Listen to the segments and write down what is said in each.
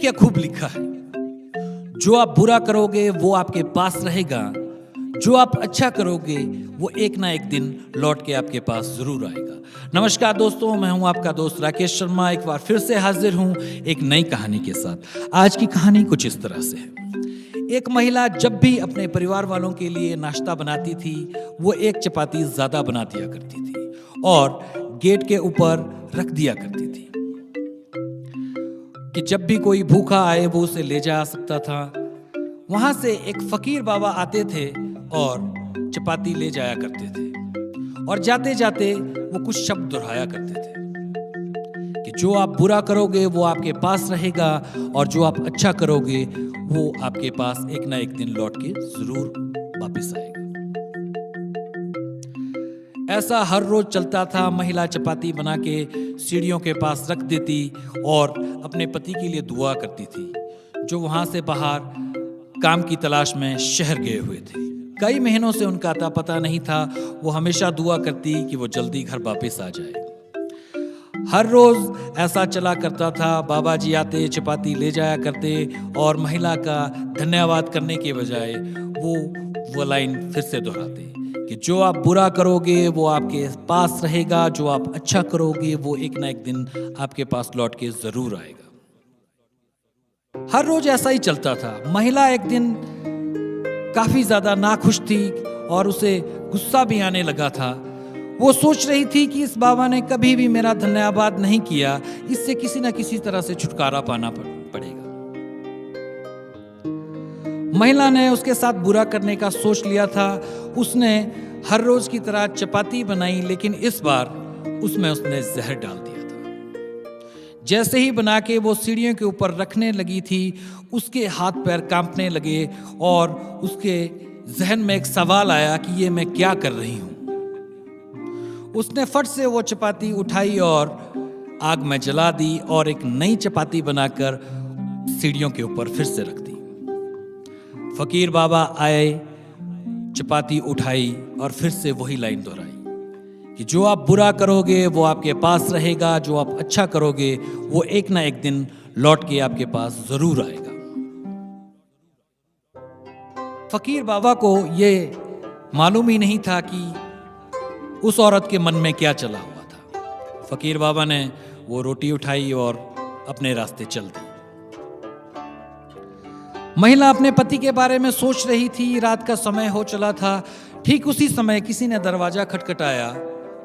क्या खूब लिखा है, जो आप बुरा करोगे वो आपके पास रहेगा, जो आप अच्छा करोगे वो एक ना एक दिन लौट के आपके पास जरूर आएगा। नमस्कार दोस्तों, मैं हूं आपका दोस्त राकेश शर्मा। एक बार फिर से हाजिर हूं एक नई कहानी के साथ। आज की कहानी कुछ इस तरह से है। एक महिला जब भी अपने परिवार वालों के लिए नाश्ता बनाती थी, वो एक चपाती ज्यादा बना दिया करती थी और गेट के ऊपर रख दिया करती थी कि जब भी कोई भूखा आए वो उसे ले जा सकता था। वहां से एक फकीर बाबा आते थे और चपाती ले जाया करते थे और जाते जाते वो कुछ शब्द दोहराया करते थे कि जो आप बुरा करोगे वो आपके पास रहेगा और जो आप अच्छा करोगे वो आपके पास एक ना एक दिन लौट के जरूर वापस आएगा। ऐसा हर रोज चलता था। महिला चपाती बना के सीढ़ियों के पास रख देती और अपने पति के लिए दुआ करती थी, जो वहां से बाहर काम की तलाश में शहर गए हुए थे। कई महीनों से उनका अता पता नहीं था। वो हमेशा दुआ करती कि वो जल्दी घर वापस आ जाए। हर रोज ऐसा चला करता था। बाबा जी आते, चपाती ले जाया करते और महिला का धन्यवाद करने के बजाय वो लाइन फिर से दोहराते कि जो आप बुरा करोगे वो आपके पास रहेगा, जो आप अच्छा करोगे वो एक ना एक दिन आपके पास लौट के जरूर आएगा। हर रोज ऐसा ही चलता था। महिला एक दिन काफी ज्यादा नाखुश थी और उसे गुस्सा भी आने लगा था। वो सोच रही थी कि इस बाबा ने कभी भी मेरा धन्यवाद नहीं किया, इससे किसी ना किसी तरह से छुटकारा पाना पड़ेगा। महिला ने उसके साथ बुरा करने का सोच लिया था। उसने हर रोज की तरह चपाती बनाई, लेकिन इस बार उसमें उसने जहर डाल दिया था। जैसे ही बना के वो सीढ़ियों के ऊपर रखने लगी थी, उसके हाथ पैर कांपने लगे और उसके जहन में एक सवाल आया कि ये मैं क्या कर रही हूं। उसने फट से वो चपाती उठाई और आग में जला दी और एक नई चपाती बनाकर सीढ़ियों के ऊपर फिर से रख दी। फकीर बाबा आए, चपाती उठाई और फिर से वही लाइन दोहराई कि जो आप बुरा करोगे वो आपके पास रहेगा, जो आप अच्छा करोगे वो एक ना एक दिन लौट के आपके पास जरूर आएगा। फकीर बाबा को ये मालूम ही नहीं था कि उस औरत के मन में क्या चला हुआ था। फकीर बाबा ने वो रोटी उठाई और अपने रास्ते चल दी। महिला अपने पति के बारे में सोच रही थी। रात का समय हो चला था। ठीक उसी समय किसी ने दरवाजा खटखटाया।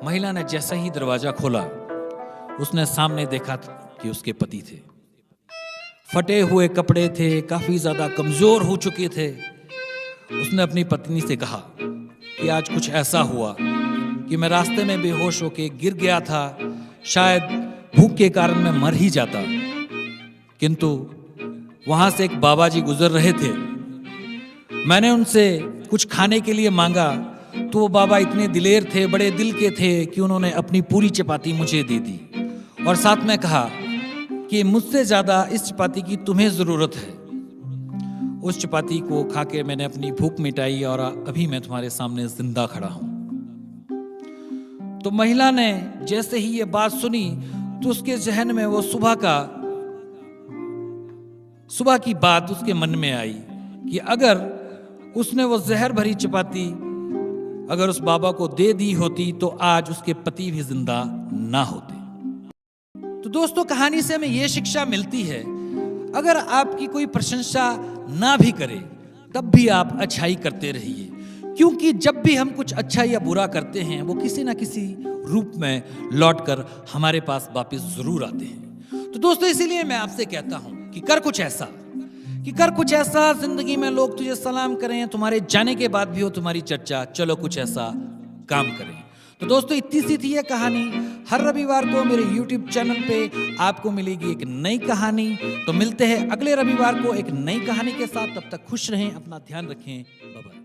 महिला ने जैसे ही दरवाजा खोला, उसने सामने देखा कि उसके पति थे। फटे हुए कपड़े थे, काफी ज्यादा कमजोर हो चुके थे। उसने अपनी पत्नी से कहा कि आज कुछ ऐसा हुआ कि मैं रास्ते में बेहोश होके गिर गया था। शायद भूख के कारण मैं मर ही जाता, किंतु वहां से एक बाबा जी गुजर रहे थे। मैंने उनसे कुछ खाने के लिए मांगा तो वो बाबा इतने दिलेर थे, बड़े दिल के थे कि उन्होंने अपनी पूरी चपाती मुझे दे दी और साथ में कहा कि मुझसे ज्यादा इस चपाती की तुम्हें जरूरत है। उस चपाती को खा के मैंने अपनी भूख मिटाई और अभी मैं तुम्हारे सामने जिंदा खड़ा हूं। तो महिला ने जैसे ही ये बात सुनी तो उसके जहन में वो सुबह की बात उसके मन में आई कि अगर उसने वो जहर भरी चपाती अगर उस बाबा को दे दी होती तो आज उसके पति भी जिंदा ना होते। तो दोस्तों, कहानी से हमें ये शिक्षा मिलती है, अगर आपकी कोई प्रशंसा ना भी करे तब भी आप अच्छाई करते रहिए, क्योंकि जब भी हम कुछ अच्छा या बुरा करते हैं वो किसी ना किसी रूप में लौटकर हमारे पास वापस जरूर आते हैं। तो दोस्तों, इसीलिए मैं आपसे कहता हूं कि कर कुछ ऐसा जिंदगी में लोग तुझे सलाम करें, तुम्हारे जाने के बाद भी हो तुम्हारी चर्चा। चलो कुछ ऐसा काम करें। तो दोस्तों, इतनी सी थी ये कहानी। हर रविवार को मेरे YouTube चैनल पे आपको मिलेगी एक नई कहानी। तो मिलते हैं अगले रविवार को एक नई कहानी के साथ। तब तक खुश रहें, अपना ध्यान रखें। Bye bye.